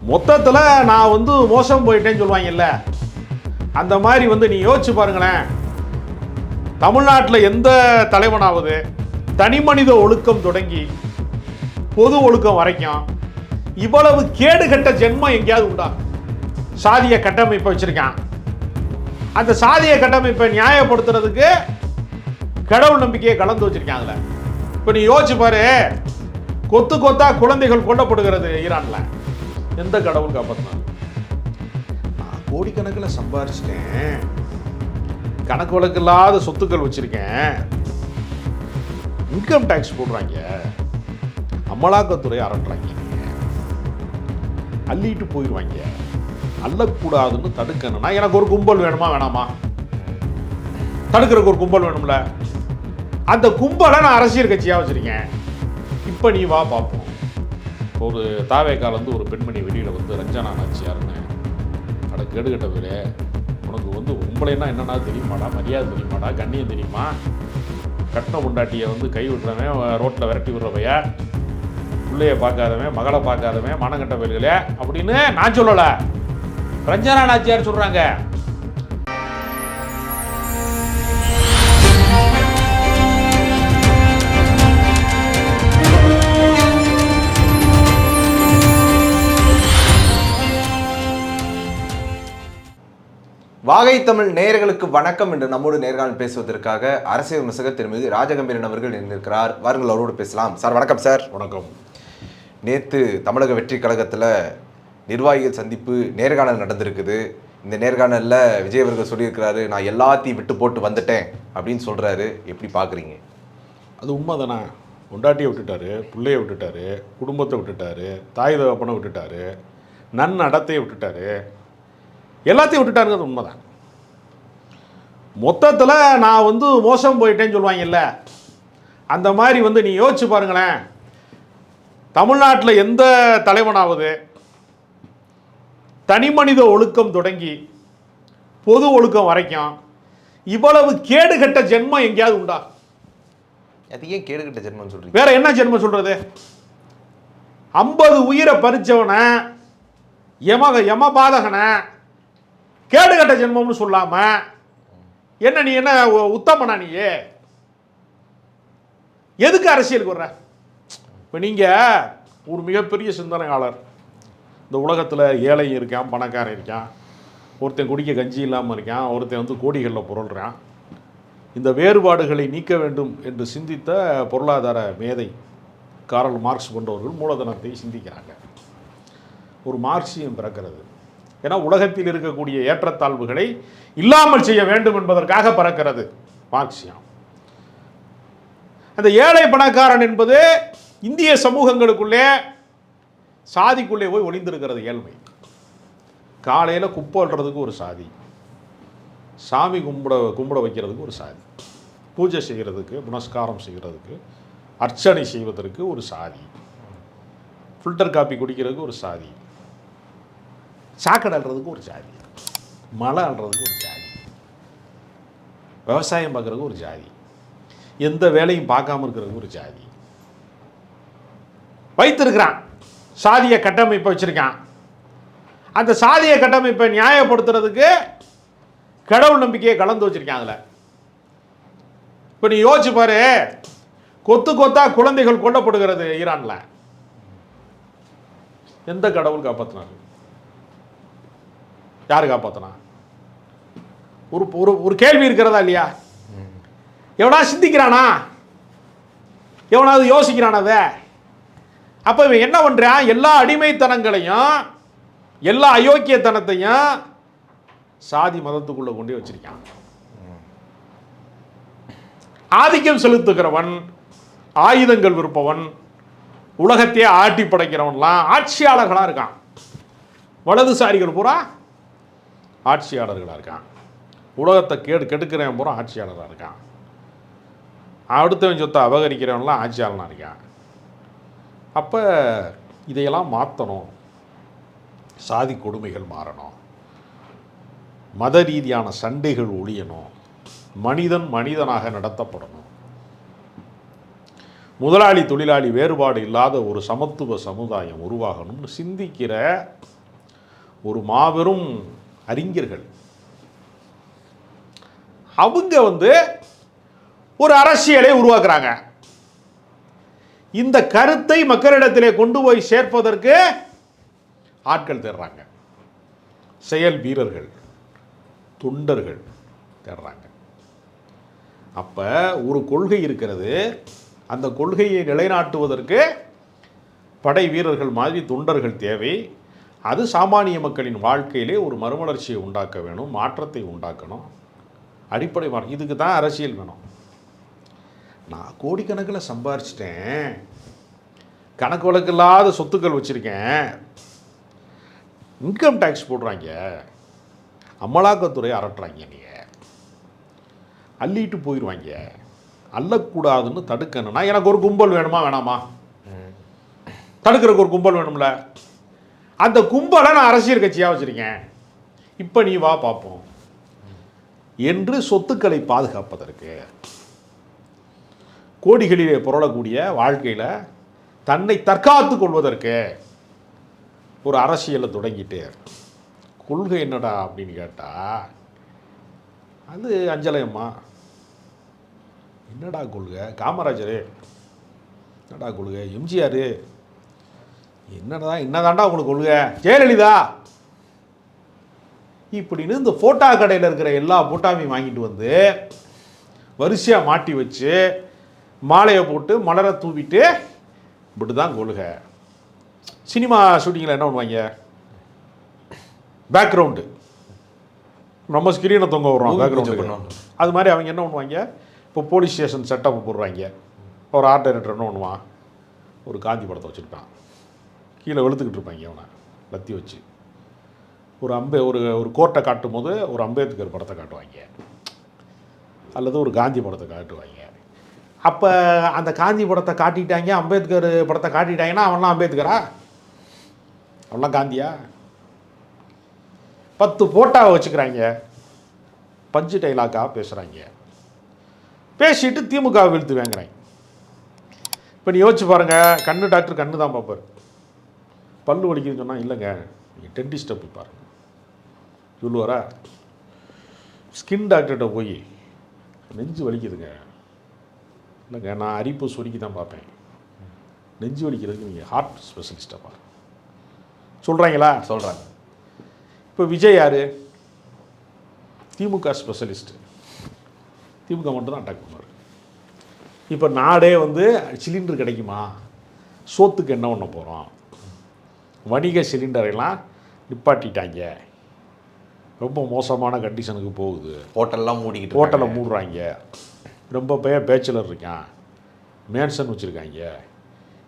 மொத்தத்தில் நான் மோசம் போயிட்டேன்னு சொல்லுவாங்கல்ல, அந்த மாதிரி நீ யோசிச்சு பாருங்களேன். தமிழ்நாட்டில் எந்த தலைவனாவது தனி மனித ஒழுக்கம் தொடங்கி பொது ஒழுக்கம் வரைக்கும் இவ்வளவு கேடுகட்ட ஜென்மம் எங்கேயாவது உண்டா? சாதிய கட்டமைப்பை வச்சிருக்கான். அந்த சாதிய கட்டமைப்பை நியாயப்படுத்துறதுக்கு கடவுள் நம்பிக்கையை கலந்து வச்சிருக்காங்கல்ல. இப்போ நீ யோசிச்சு பாரு, கொத்து கொத்தா குழந்தைகள் கொல்லப்படுகிறது ஈரான்ல. எந்த கடவுள் காப்பாற்றினாங்க? நான் கோடிக்கணக்கில் சம்பாரிச்சிட்டேன், கணக்கு வழக்கு இல்லாத சொத்துக்கள் வச்சிருக்கேன், இன்கம் டேக்ஸ் போடுறாங்க, அமலாக்கத்துறை அரட்டுறாங்க, அள்ளிட்டு போயிடுவாங்க. அள்ளக்கூடாதுன்னு தடுக்கணும்னா எனக்கு ஒரு கும்பல் வேணுமா வேணாமா? தடுக்கிறதுக்கு ஒரு கும்பல் வேணும்ல. அந்த கும்பலை நான் அரசியல் கட்சியாக வச்சிருக்கேன். இப்போ நீ வா பார்ப்போம். ஒரு தாவேக்கால ஒரு பெண்மணி வெளியில் ரஞ்சனா நாச்சியார்னு, அட கேடுகட்ட பேரு, உனக்கு உம்பளைன்னா என்னன்னா தெரியுமாடா, மரியாதை தெரியுமாடா, கண்ணியம் தெரியுமா? கட்டின முண்டாட்டியை கை விட்டுறவன், ரோட்டில் விரட்டி விடுறவையா, பிள்ளைய பார்க்காதவன், மகளை பார்க்காதவன், மானங்கட்ட பேர்களே அப்படின்னு நான் சொல்லலை, ரஞ்சனா நாச்சியார் சொல்கிறாங்க. வாகை தமிழ் நேயர்களுக்கு வணக்கம். என்று நம்மோடு நேர்காணல் பேசுவதற்காக அரசியல் விமர்சகர் திருமதி ராஜகம்பீரன் அவர்கள் இணைந்திருக்கிறார். வாருங்கள், அவரோடு பேசலாம். சார் வணக்கம். சார் வணக்கம். நேற்று தமிழக வெற்றி கழகத்தில் நிர்வாகிகள் சந்திப்பு நேர்காணல் நடந்திருக்குது. இந்த நேர்காணலில் விஜய் அவர்கள் சொல்லியிருக்கிறாரு, நான் எல்லாத்தையும் விட்டு போட்டு வந்துட்டேன் அப்படின்னு சொல்கிறாரு. எப்படி பார்க்குறீங்க? அது உண்மை தானே. கொண்டாட்டியை விட்டுட்டாரு, பிள்ளையை விட்டுட்டாரு, குடும்பத்தை விட்டுட்டாரு, தாய் தகப்பனை விட்டுட்டாரு, நன்னடத்தையை விட்டுட்டாரு, எல்லாத்தையும் விட்டுட்டாருங்கிறது உண்மைதான். மொத்தத்தில் நான் மோசம் போயிட்டேன்னு சொல்லுவாங்கல்ல, அந்த மாதிரி நீ யோசிச்சு பாருங்களேன். தமிழ்நாட்டில் எந்த தலைவனாவது தனி மனித ஒழுக்கம் தொடங்கி பொது ஒழுக்கம் வரைக்கும் இவ்வளவு கேடுகட்ட ஜென்மம் எங்கேயாவது உண்டா? அது ஏன் கேடுகட்ட ஜென்மம் சொல்றீங்க? வேற என்ன ஜென்மம் சொல்றது? 50 உயிரை பறிச்சவனை, யம பாதகனை கேடுகட்ட ஜென்மம்னு சொல்லாம நீ என்ன உத்தமனா? நீ எதுக்கு அரசியலுக்கு வர்ற? இப்போ நீங்கள் ஒரு மிகப்பெரிய சிந்தனையாளர். இந்த உலகத்தில் ஏழையும் இருக்கான், பணக்காரன் இருக்கான், ஒருத்தன் குடிக்க கஞ்சி இல்லாமல் இருக்கான், ஒருத்தன் கோடிகளில் புரள்றான். இந்த வேறுபாடுகளை நீக்க வேண்டும் என்று சிந்தித்த பொருளாதார மேதை காரல் மார்க்ஸ் போன்றவர்கள் மூலதனத்தை சிந்திக்கிறாங்க. ஒரு மார்க்சியம் பிறக்கிறது. ஏன்னா உலகத்தில் இருக்கக்கூடிய ஏற்றத்தாழ்வுகளை இல்லாமல் செய்ய வேண்டும் என்பதற்காக பிறக்கிறது மார்க்சியம். அந்த ஏழை பணக்காரன் என்பது இந்திய சமூகங்களுக்குள்ளே சாதிக்குள்ளே போய் ஒளிந்திருக்கிறது. காலையில் குப்பை அள்ளுறதுக்கு ஒரு சாதி, சாமி கும்பிட வைக்கிறதுக்கு ஒரு சாதி, பூஜை செய்கிறதுக்கு, புனஸ்காரம் செய்கிறதுக்கு, அர்ச்சனை செய்வதற்கு ஒரு சாதி, ஃபில்டர் காப்பி குடிக்கிறதுக்கு ஒரு சாதி, சாக்கடை அள்ளுறதுக்கு ஒரு ஜாதி, மழை அள்ளுறதுக்கு ஒரு ஜாதி, விவசாயம் பார்க்குறதுக்கு ஒரு ஜாதி, எந்த வேலையும் பார்க்காம இருக்கிறதுக்கு ஒரு ஜாதி வைத்திருக்கிறான். சாதிய கட்டமைப்பை வச்சிருக்கான். அந்த சாதிய கட்டமைப்பை நியாயப்படுத்துறதுக்கு கடவுள் நம்பிக்கையை கலந்து வச்சிருக்காங்கல்ல. இப்போ நீ யோசிச்சு பாரு, கொத்து கொத்தா குழந்தைகள் கொல்லப்படுகிறது ஈரான்ல. எந்த கடவுள் காப்பாற்றினாரு? யாரு காப்பாற்றினா? ஒரு கேள்வி இருக்கிறதா இல்லையா? எவனா சிந்திக்கிறானா? எவனாவது யோசிக்கிறான? அதை அப்போ இவன் என்ன பண்ணுறான்? எல்லா அடிமைத்தனங்களையும் எல்லா அயோக்கியத்தனத்தையும் சாதி மதத்துக்குள்ளே கொண்டு வச்சிருக்கான். ஆதிக்கம் செலுத்துகிறவன், ஆயுதங்கள் விற்பவன், உலகத்தையே ஆட்டி படைக்கிறவன்லாம் ஆட்சியாளர்களாக இருக்கான். வலதுசாரிகள் பூரா ஆட்சியாளர்களாக இருக்கான். உலகத்தை கெடுக்கிறவன் பூரா ஆட்சியாளராக இருக்கான். அடுத்தவன் சொத்தை அபகரிக்கிறவன்லாம் ஆட்சியாளனாக இருக்கான். அப்போ இதையெல்லாம் மாற்றணும். சாதி கொடுமைகள் மாறணும், மத ரீதியான சண்டைகள் ஒழியணும், மனிதன் மனிதனாக நடத்தப்படணும். முதலாளி தொழிலாளி வேறுபாடு இல்லாத ஒரு சமத்துவ சமுதாயம் உருவாகணும்னு சிந்திக்கிற ஒரு மாபெரும் அறிஞர்கள். அவங்க ஒரு அரசியலை உருவாக்குறாங்க. இந்த கருத்தை மக்களிடத்திலே கொண்டு போய் சேர்ப்பதற்கு ஆட்கள் தேடுறாங்க, செயல் வீரர்கள், தொண்டர்கள் தேடுறாங்க. அப்ப ஒரு கொள்கை இருக்கிறது, அந்த கொள்கையை நிலைநாட்டுவதற்கு படை வீரர்கள் மாதிரி தொண்டர்கள் தேவை. அது சாமானிய மக்களின் வாழ்க்கையிலே ஒரு மறுமலர்ச்சியை உண்டாக்க வேணும், மாற்றத்தை உண்டாக்கணும். அடிப்படை மாற்றம். இதுக்கு தான் அரசியல் வேணும். நான் கோடிக்கணக்கில் சம்பாரிச்சிட்டேன், கணக்கு வழக்கு இல்லாத சொத்துக்கள் வச்சுருக்கேன், இன்கம் டேக்ஸ் போடுறாங்க, அமலாக்கத்துறை அரட்டுறாங்க, நீங்கள் அள்ளிட்டு போயிடுவாங்க, அள்ளக்கூடாதுன்னு தடுக்கணும்னா எனக்கு ஒரு கும்பல் வேணுமா வேணாமா? தடுக்கிறதுக்கு ஒரு கும்பல் வேணும்ல. அந்த கும்பலை நான் அரசியல் கட்சியாக வச்சுருக்கேன், இப்போ நீ வா பார்ப்போம் என்று சொத்துக்களை பாதுகாப்பதற்கு, கோடிகளிலே புரளக்கூடிய வாழ்க்கையில் தன்னை தற்காத்து கொள்வதற்கு ஒரு அரசியலை தொடங்கிட்டு, கொள்கை என்னடா அப்படின்னு கேட்டால் அது அஞ்சலையம்மா. என்னடா கொள்கை? காமராஜர் என்னடா கொள்கை? எம்ஜிஆர் என்னதாண்டா உங்களுக்கு கொள்கை? ஜெயலலிதா இப்படின்னு இந்த ஃபோட்டோ கடையில் இருக்கிற எல்லா ஃபோட்டோவையும் வாங்கிட்டு வரிசையாக மாட்டி வச்சு மாலையை போட்டு மலரை தூவிட்டு இப்படி தான் கொள்கை. சினிமா ஷூட்டிங்கில் என்ன பண்ணுவாங்க? பேக்ரவுண்டு நம்ம ஸ்க்ரீனை தொங்க விடுறோம், பேக்ரவுண்டு. அது மாதிரி அவங்க என்ன பண்ணுவாங்க? இப்போ போலீஸ் ஸ்டேஷன் செட்டப் போடுறாங்க. ஒரு ஆர்ட் டைரக்டர் என்ன பண்ணுவான்? ஒரு காந்தி படத்தை வச்சுருப்பான், கீழே வெளுத்துக்கிட்டு இருப்பாங்க அவனை லத்தி வச்சு. ஒரு கோர்ட்டை காட்டும் போது ஒரு அம்பேத்கர் படத்தை காட்டுவாங்க, அல்லது ஒரு காந்தி படத்தை காட்டுவாங்க. அப்போ அந்த காந்தி படத்தை காட்டிட்டாங்க, அம்பேத்கர் படத்தை காட்டிட்டாங்கன்னா அவன்லாம் அம்பேத்கரா? அவன்லாம் காந்தியா? 10 போட்டாவை வச்சுக்கிறாங்க, பஞ்சு டைலாக்காக பேசுகிறாங்க, பேசிட்டு திமுக வீழ்த்து வாங்குறாங்க. இப்போ நீ யோசிச்சு பாருங்கள், கண்ணு டாக்டர் கண்ணு தான் பார்ப்பார். பல்லு வலிக்குதுன்னு சொன்னால் இல்லைங்க நீங்கள் டென்டிஸ்ட்டை போய் பாருங்க சொல்லுவாரா? ஸ்கின் டாக்டர்கிட்ட போய் நெஞ்சு வலிக்குதுங்க, இல்லைங்க நான் அரிப்பு சொரிக்கி தான் பார்ப்பேன், நெஞ்சு வலிக்கிறதுக்கு நீங்கள் ஹார்ட் ஸ்பெஷலிஸ்ட்டாக பாருங்க சொல்கிறாங்களா? சொல்கிறாங்க. இப்போ விஜய் யார்? திமுக ஸ்பெஷலிஸ்ட்டு, திமுக மட்டும் தான் அட்டாக் பண்ணுவார். இப்போ நாடே சிலிண்டர் கிடைக்குமா, சோத்துக்கு என்ன பண்ண போகிறோம், வணிக சிலிண்டரெல்லாம் நிப்பாட்டிட்டாங்க, ரொம்ப மோசமான கண்டிஷனுக்கு போகுது, ஹோட்டல்லாம் மூடிக்கிட்டு, ஹோட்டலை மூடுறாங்க, ரொம்ப பேச்சுலர் இருக்கான், மேன்சன் வச்சுருக்காங்க.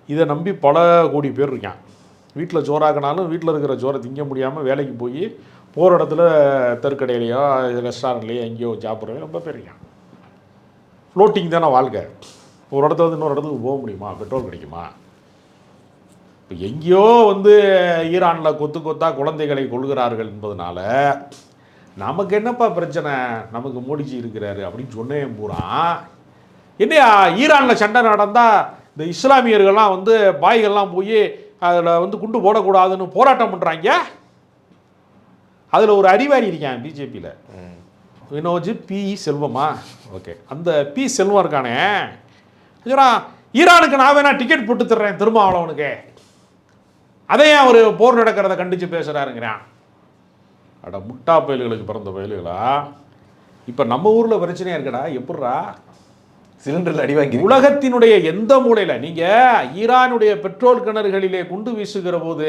இதை நம்பி பல கோடி பேர் இருக்கான். வீட்டில் சோறாக்கினாலும் வீட்டில் இருக்கிற சோறை திங்க முடியாமல் வேலைக்கு போய் போகிற இடத்துல தெருக்கடையிலையோ ரெஸ்டாரண்ட்லேயோ எங்கேயோ சாப்பிட்றவங்க ரொம்ப பேர் இருக்கான். ஃப்ளோட்டிங் தானே வாழ்க்கை. ஒரு இடத்துல இன்னொரு இடத்துக்கு போக முடியுமா? பெட்ரோல் கிடைக்குமா? இப்போ எங்கேயோ ஈரானில் கொத்து கொத்தாக குழந்தைகளை கொள்கிறார்கள் என்பதனால நமக்கு என்னப்பா பிரச்சனை, நமக்கு மோடிஜி இருக்கிறாரு அப்படின்னு சொன்னேன் பூரா. என்னையா ஈரானில் சண்டை நடந்தால் இந்த இஸ்லாமியர்கள்லாம் பாய்கள்லாம் போய் அதில் குண்டு போடக்கூடாதுன்னு போராட்டம் பண்ணுறாங்க. அதில் ஒரு அறிவாளி இருக்கான் பிஜேபியில், வினோஜ் பி செல்வமா, ஓகே, அந்த பி செல்வம் இருக்கானே சொல்கிறான், ஈரானுக்கு நான் வேணா டிக்கெட் போட்டு தர்றேன் திருமாவளவனுக்கு, அதையே அவர் போர் நடக்கிறத கண்டித்து பேசுகிறாருங்கிறான். அட முட்டா பயல்களுக்கு பிறந்த பயல்களா. இப்போ நம்ம ஊரில் பிரச்சனையாக இருக்கடா, எப்பட்றா சிலிண்டரில் அடி வாங்கி உலகத்தினுடைய எந்த மூலையில் நீங்கள் ஈரானுடைய பெட்ரோல் கிணறுகளிலே குண்டு வீசுகிற போது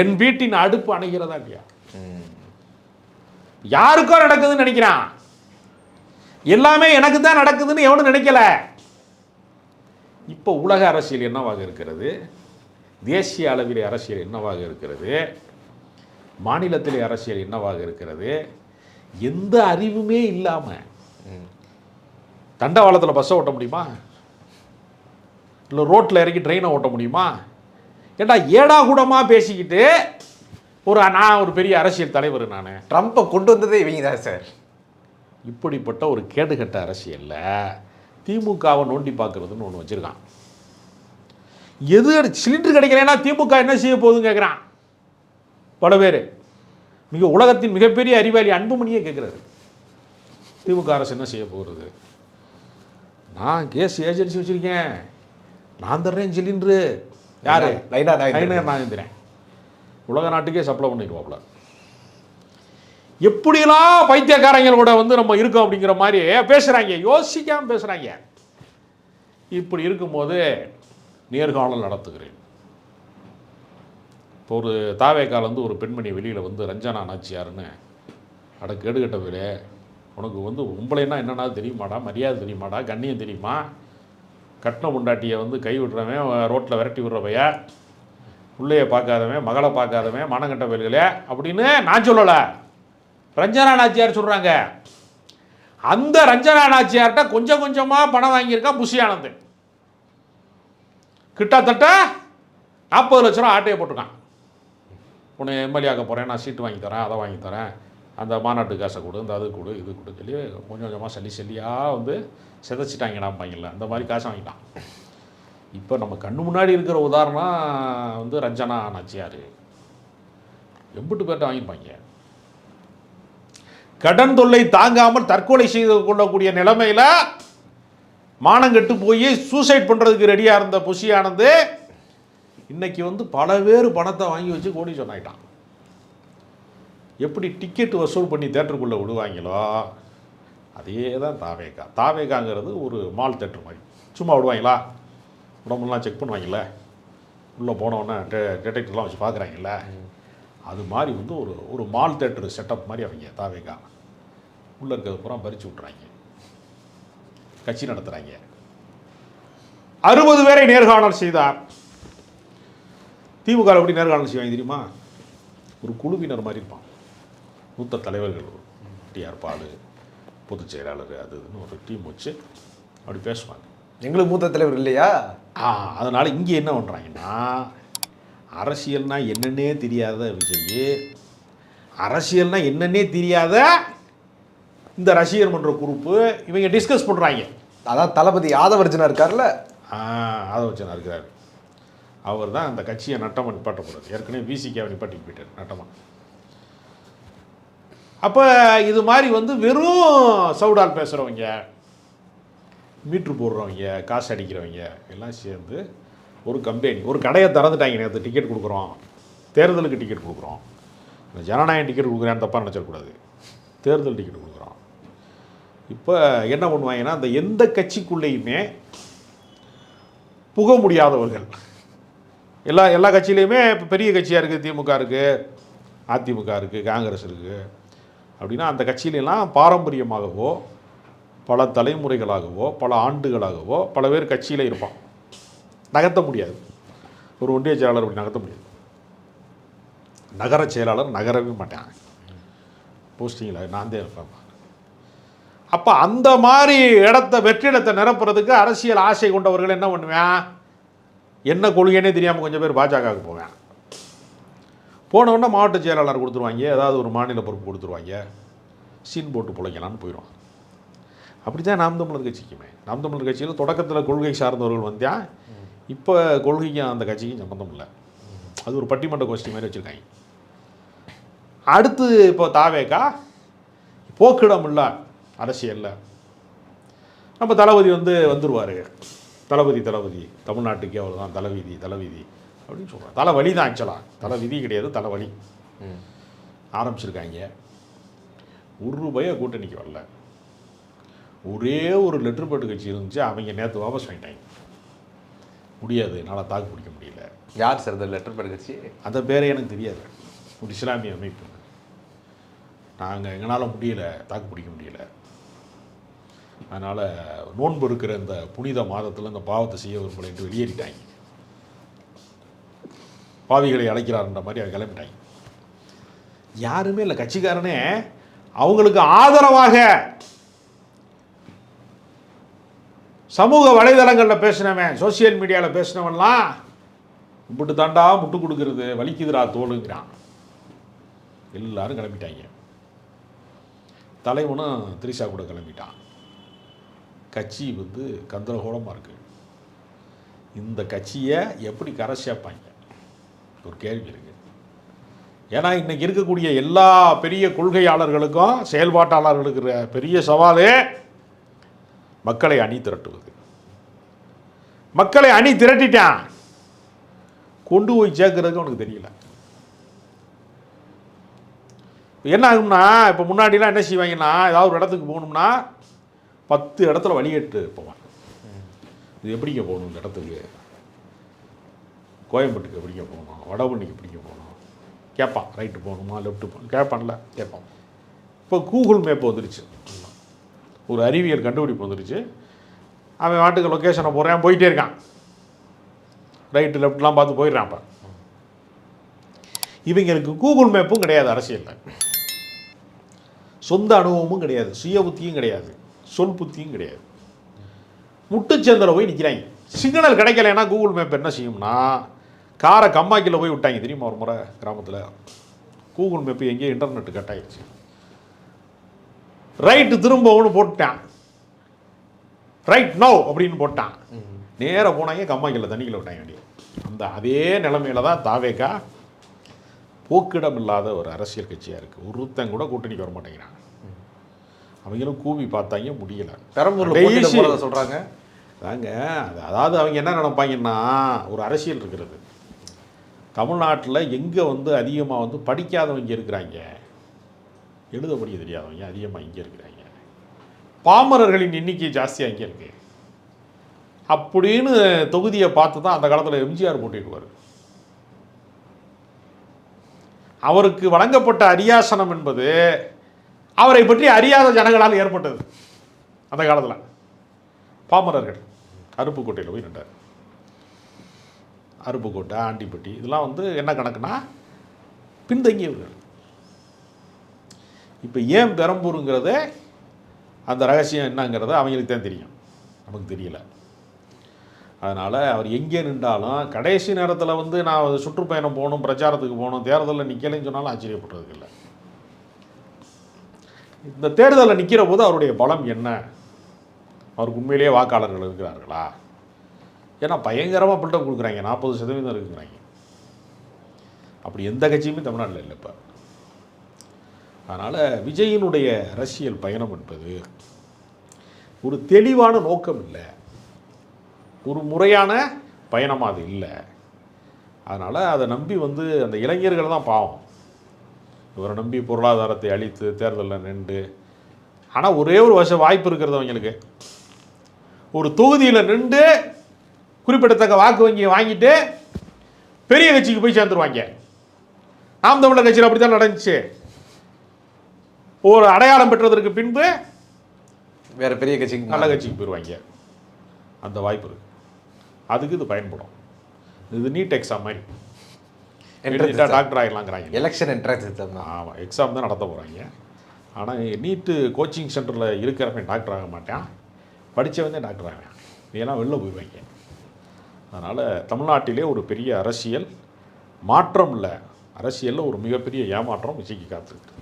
என் வீட்டின் அடுப்பு அணைகிறதா இல்லையா? யாருக்கோ நடக்குதுன்னு நினைக்கிறான், எல்லாமே எனக்கு தான் நடக்குதுன்னு எவனும் நினைக்கல. இப்போ உலக அரசியல் என்னவாக இருக்கிறது, தேசிய அளவிலே அரசியல் என்னவாக இருக்கிறது, மாநிலத்திலே அரசியல் என்னவாக இருக்கிறது, எந்த அறிவுமே இல்லாமல் தண்டவாளத்தில் பஸ்ஸை ஓட்ட முடியுமா? இல்லை ரோட்டில் இறக்கி ட்ரெயினை ஓட்ட முடியுமா? ஏண்டா ஏடா கூடமாக பேசிக்கிட்டு நான் ஒரு பெரிய அரசியல் தலைவர், நான் ட்ரம்ப்பை கொண்டு வந்ததே இவங்க தான் சார். இப்படிப்பட்ட ஒரு கேடுகட்ட அரசியலில் திமுகவை நோண்டி பார்க்குறதுன்னு ஒன்று வச்சுருக்கான். எது சிலிண்டர் கிடைக்கலன்னா திமுக என்ன செய்ய போகுதுன்னு கேட்குறான் பல பேர். உலகத்தின் மிகப்பெரிய அறிவாளி அன்புமணியே கேட்குறாரு, திமுக அரசு என்ன செய்ய போகிறது? நான் கேஸ் ஏஜென்சி வச்சுருக்கேன், நான் தர்றேன் சிலிண்டரு. யார்? நான் தரேன். உலக நாட்டுக்கே சப்ளை பண்ணிடுவாப்புல. எப்படிலாம் பைத்தியக்காரங்களோட நம்ம இருக்கோம் அப்படிங்கிற மாதிரி பேசுகிறாங்க, யோசிக்காமல் பேசுகிறாங்க. இப்படி இருக்கும்போது நேர்காணல் நடத்துகிறேன். இப்போ ஒரு தாவேக்கால் ஒரு பெண்மணி வெளியில் ரஞ்சனா நாச்சியாருன்னு, அட கேடுகட்டவிலே, உனக்கு உம்பளைன்னா என்னன்னா தெரியுமாடா, மரியாதை தெரியுமாடா, கண்ணியம் தெரியுமா? கட்டின முண்டாட்டியை கை விடுறவன், ரோட்டில் விரட்டி விடுறவைய, பிள்ளைய பார்க்காதவன், மகளை பார்க்காதவன், மானங்கட்ட வேல்களே அப்படின்னு நான் சொல்லலை, ரஞ்சனா நாச்சியார் சொல்கிறாங்க. அந்த ரஞ்சனா நாச்சியார்கிட்ட கொஞ்சம் கொஞ்சமாக பணம் வாங்கியிருக்கான் புஷி ஆனந்த். கிட்டத்தட்ட 40 லட்ச ரூபா ஆட்டையை போட்டிருக்கான். உன்னை எம்எல்ஏ ஆக்க போகிறேன், நான் சீட்டு வாங்கி தரேன், அதை வாங்கி தரேன், அந்த மாநாட்டு காசை கொடு, இந்த அது கொடு, இது கொடு சொல்லி கொஞ்சம் கொஞ்சமாக சல்லியாக சிதைச்சிட்டாங்கடாம்பாங்கல்ல, அந்த மாதிரி காசை வாங்கிட்டான். இப்போ நம்ம கண்ணு முன்னாடி இருக்கிற உதாரணம் ரஞ்சனா நாச்சியார். எம்பிட்டு பேர்ட்ட வாங்கியிருப்பாங்க. கடன் தொல்லை தாங்காமல் தற்கொலை செய்து கொள்ளக்கூடிய நிலைமையில் மானங்கெட்டு போய் சூசைட் பண்ணுறதுக்கு ரெடியாக இருந்த புஷி ஆனந்த் இன்னைக்கு பல பேர் பணத்தை வாங்கி வச்சு கோடி சொன்னாயிட்டான். எப்படி டிக்கெட் வசூல் பண்ணி தேட்டருக்குள்ளே விடுவாங்களோ அதே தான் தாவேகா. தாவேகாங்கிறது ஒரு மால் தேட்டர் மாதிரி. சும்மா விடுவாங்களா? உடம்புலாம் செக் பண்ணுவாங்கல்ல, உள்ளே போனோன்னே டிடெக்டர்லாம் வச்சு பார்க்குறாங்கல்ல, அது மாதிரி ஒரு மால் தேட்டர் செட்டப் மாதிரி அவங்க தாவேகா. உள்ளே இருக்கிறது பூரா பறித்து விட்றாங்க, கட்சி நடத்துகிறாங்க. 60 பேரை நேர்காணல் செய்தார். திமுக எப்படி நேர்காணல் செய்வாங்க தெரியுமா? ஒரு குழுவினர் மாதிரி இருப்பான். மூத்த தலைவர்கள், டிஆர் பாலு, பொதுச் செயலாளர், அது இதுன்னு ஒரு டீம் வச்சு அப்படி பேசுவாங்க. எங்களுக்கு மூத்த தலைவர் இல்லையா? அதனால் இங்கே என்ன பண்ணுறாங்கன்னா, அரசியல்னா என்னன்னே தெரியாத விஜய், அரசியல்னா என்னன்னே தெரியாத இந்த ரசிகர் மன்ற குரூப்பு இவங்க டிஸ்கஸ் பண்ணுறாங்க. அதான் தளபதி ஆதவர்ஜனா இருக்கார்ல, ஆதவர்ஜனா இருக்கிறார். அவர் தான் அந்த கட்சியை நட்டமாக நிப்பாட்ட போகிறது. ஏற்கனவே விசிகாவை நிப்பாட்டி போயிட்டார் நட்டமாக. அப்போ இது மாதிரி வெறும் சவுடால் பேசுகிறவங்க, மீட்ரு போடுறவங்க, காசு அடிக்கிறவங்க எல்லாம் சேர்ந்து ஒரு கம்பெனி, ஒரு கடையை திறந்துட்டாங்க. நேற்று டிக்கெட் கொடுக்குறோம், தேர்தலுக்கு டிக்கெட் கொடுக்குறோம், இந்த ஜனநாயகம் டிக்கெட் கொடுக்குறேன்னு தப்பாக நினச்சிடக்கூடாது, தேர்தல் டிக்கெட் கொடுக்குறோம். இப்போ என்ன பண்ணுவாங்கன்னா, அந்த எந்த கட்சிக்குள்ளேயுமே புக முடியாதவர்கள், எல்லா கட்சியிலையுமே இப்போ பெரிய கட்சியாக இருக்குது, திமுக இருக்குது, அதிமுக இருக்குது, காங்கிரஸ் இருக்குது அப்படின்னா, அந்த கட்சியிலெல்லாம் பாரம்பரியமாகவோ பல தலைமுறைகளாகவோ பல ஆண்டுகளாகவோ பல பேர் கட்சியில் இருப்பான். நகர்த்த முடியாது. ஒரு ஒன்றிய செயலாளர் அப்படி நகர்த்த முடியாது. நகர செயலாளர் நகரவே மாட்டான், போஸ்டிங்கில் நான் தான் இருப்பேன். அப்போ அந்த மாதிரி வெற்றிடத்தை நிரப்புறதுக்கு அரசியல் ஆசை கொண்டவர்கள் என்ன பண்ணுவேன், என்ன கொள்கைன்னே தெரியாமல் கொஞ்சம் பேர் பாஜகவுக்கு போவேன். போனவுடனே மாவட்ட செயலாளர் கொடுத்துருவாங்க, ஏதாவது ஒரு மாநில பொறுப்பு கொடுத்துருவாங்க, சீன் போட்டு பிழைக்கலான்னு போயிடுவான். அப்படி தான் நாம் தமிழர் கட்சிக்குமே. நாம் தமிழர் கட்சியில் தொடக்கத்தில் கொள்கை சார்ந்தவர்கள் வந்தால் இப்போ கொள்கைக்கும் அந்த கட்சிக்கும் சம்மந்தம் இல்லை. அது ஒரு பட்டிமன்ற கோஷ்டி மாதிரி வச்சுருக்காங்க. அடுத்து இப்போ தாவேக்கா போக்கிடம் இல்லை அரசியலில். நம்ம தளபதி வந்துடுவார். தளபதி தமிழ்நாட்டுக்கே அவர் தான் தலைவிதி அப்படின்னு சொல்கிறார். தலைவலி தான் ஆக்சுவலாக, தலைவிதி கிடையாது, தலைவலி. ஆரம்பிச்சிருக்காங்க. ₹1 கூட்டணிக்கு வரல. ஒரே ஒரு லெட்டர் பேட் கட்சி இருந்துச்சு, அவங்க நேற்று வாபஸ் வாங்கிட்டாங்க. முடியாது, என்னால் தாக்கு பிடிக்க முடியல. யார் சார் அந்த லெட்டர் பேட் கட்சி? அந்த பேரே எனக்கு தெரியாது. ஒரு இஸ்லாமிய அமைப்பு. நாங்கள் எங்களால் முடியல, தாக்கு பிடிக்க முடியல, அதனால் நோன்பு இருக்கிற இந்த புனித மாதத்தில் இந்த பாவத்தை செய்ய விரும்பலைன்ட்டு வெளியேறிட்டாங்க. பாவிகளை அழைக்கிறார்ன்ற மாதிரி அவங்க கிளம்பிட்டாங்க. யாருமே இல்லை, கட்சிக்காரனே அவங்களுக்கு ஆதரவாக சமூக வலைதளங்களில் பேசினவன், சோசியல் மீடியாவில் பேசினவன்லாம் இப்படி தாண்டா முட்டு கொடுக்கறது, வலிக்குதுரா தோலுங்கிறான். எல்லாரும் கிளம்பிட்டாங்க. தலைவனும் திரிஷா கூட கிளம்பிட்டான். கட்சி கந்தரகோலமாக இருக்குது. இந்த கட்சியை எப்படி கரை சேர்ப்பாங்க ஒரு கேள்வி இருக்குது. ஏன்னா இன்றைக்கி இருக்கக்கூடிய எல்லா பெரிய கொள்கையாளர்களுக்கும் செயல்பாட்டாளர்களுக்கு இருக்கிற பெரிய சவாலே மக்களை அணி திரட்டுவது. மக்களை அணி திரட்டிட்டான், கொண்டு போய் சேர்க்கறதுக்கு அவனுக்கு தெரியல. என்ன ஆகும்னா, இப்போ முன்னாடிலாம் என்ன செய்வாங்கன்னா, ஏதாவது ஒரு இடத்துக்கு போகணும்னா 10 இடத்துல வழிகட்டு போவான். இது எப்படிங்க போகணும் இந்த இடத்துக்கு, கோயம்பேட்டுக்கு எப்படிங்க போகணும், வடபழனிக்கு எப்படிங்க போகணும் கேட்பான். ரைட்டு போகணுமா லெஃப்ட்டு போகணும் கேட்பான்ல, கேட்பான். இப்போ கூகுள் மேப் வந்துருச்சு, ஒரு அறிவியல் கண்டுபிடிப்பு வந்துருச்சு. அவன் வாட்டுக்கு லொக்கேஷனை போகிறான், போயிட்டே இருக்கான், ரைட்டு லெஃப்ட்லாம் பார்த்து போயிடுறான். அப்போ இவங்களுக்கு கூகுள் மேப்பும் கிடையாது, அரசியலில் சொந்த அனுபவமும் கிடையாது, சுய புத்தியும் கிடையாது, சொல் புத்தியும் கிடையாது. முட்டுச்சந்தில் போய் நிற்கிறாங்க. சிக்னல் கிடைக்கலன்னா கூகுள் மேப் என்ன செய்யும்னா, காரை கம்மாக்கில் போய் விட்டாங்க தெரியுமா. ஒரு முறை கிராமத்தில் கூகுள் மேப்பு எங்கேயோ இன்டர்நெட்டு கட் ஆகிடுச்சு. ரைட்டு திரும்ப ஒன்று போட்டான், ரைட் நோ அப்படின்னு போட்டான். நேராக போனாங்க, கம்மாக்கில் தண்ணிக்கில் விட்டாங்க வண்டி. அந்த அதே நிலைமையில தான் தாவேகா போக்கிடம் இல்லாத ஒரு அரசியல் கட்சியாக இருக்குது. ஒருத்தன் கூட கூட்டணிக்கு வர மாட்டேங்கிறான். அவங்களும் கூவி பார்த்தாங்க, முடியலை. பெரம்பூரில் சொல்கிறாங்க தாங்க. அதாவது அவங்க என்ன நினைப்பாங்கன்னா, ஒரு அரசியல் இருக்கிறது தமிழ்நாட்டில் எங்கே வந்து அதிகமாக வந்து படிக்காதவங்க இருக்கிறாங்க, எழுத படிக்க தெரியாதவங்க அதிகமாக இங்கே இருக்கிறாங்க, பாமரர்களின் எண்ணிக்கை ஜாஸ்தியாக இங்கே இருக்குது அப்படின்னு தொகுதியை பார்த்து தான் அந்த காலத்தில் எம்ஜிஆர் போட்டிடுவார். அவருக்கு வழங்கப்பட்ட அரியாசனம் என்பது அவரை பற்றி அறியாத ஜனங்களால் ஏற்பட்டது. அந்த காலத்தில் பாமரர்கள் அருப்புக்கோட்டையில் போய் நின்றார். அருப்புக்கோட்டை, ஆண்டிப்பட்டி இதெல்லாம் வந்து என்ன கணக்குனா பின்தங்கியவர்கள். இப்போ ஏன் பெரம்பூருங்கிறத அந்த ரகசியம் என்னங்கிறத அவங்களுக்கு தான் தெரியும், நமக்கு தெரியல. அதனால் அவர் எங்கே நின்றாலும் கடைசி நேரத்தில் வந்து நான் சுற்றுப்பயணம் போகணும், பிரச்சாரத்துக்கு போகணும், தேர்தலில் நிற்கலைன்னு சொன்னாலும் ஆச்சரியப்படுறதுக்கு இல்லை. இந்த தேர்தலில் நிற்கிற போது அவருடைய பலம் என்ன, அவருக்கு உண்மையிலேயே வாக்காளர்கள் இருக்கிறார்களா? ஏன்னா பயங்கரமாக பில்டப் கொடுக்குறாங்க, 40% இருக்குங்கிறாங்க. அப்படி எந்த கட்சியுமே தமிழ்நாட்டில் இல்லை இப்போ. அதனால் விஜயினுடைய அரசியல் பயணம் என்பது ஒரு தெளிவான நோக்கம் இல்லை, ஒரு முறையான பயணமாக அது இல்லை. அதனால் அதை நம்பி வந்து அந்த இளைஞர்கள் தான் பாவம். இவரை நம்பி பொருளாதாரத்தை அழித்து தேர்தலில் நின்று, ஆனால் ஒரே ஒரு வருஷம் வாய்ப்பு இருக்கிறது அவங்களுக்கு. ஒரு தொகுதியில் நின்று குறிப்பிடத்தக்க வாக்கு வங்கியை வாங்கிட்டு பெரிய கட்சிக்கு போய் சேர்ந்துருவாங்க. நாம் தமிழர் கட்சியில் அப்படி தான் நடந்துச்சு. ஒரு அடையாளம் பெற்றதற்கு பின்பு வேற பெரிய கட்சிக்கு, நல்ல கட்சிக்கு போயிடுவாங்க. அந்த வாய்ப்பு இருக்குது, அதுக்கு இது பயன்படும். இது நீட் எக்ஸாம் மாதிரி, டாக்டர் ஆகிடலாங்கிறாங்க. எலெக்ஷன் என்ட்ரன்ஸ் எக்ஸாம் தான். ஆமாம், எக்ஸாம் தான் நடத்த போகிறாங்க. ஆனால் நீட்டு கோச்சிங் சென்டரில் இருக்கிறவன் டாக்டர் ஆக மாட்டான், படித்தவன் டாக்டர் ஆவேன், ஏன்னா வெளில போயிடுவாங்க. அதனால் தமிழ்நாட்டிலே ஒரு பெரிய அரசியல் மாற்றம் இல்லை, அரசியலில் ஒரு மிகப்பெரிய ஏமாற்றம் விஜய்க்கு காத்துருக்கு.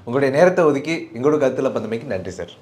உங்களுடைய நேரத்தை ஒதுக்கி எங்களோட கருத்தில் பந்தமைக்கு நன்றி சார்.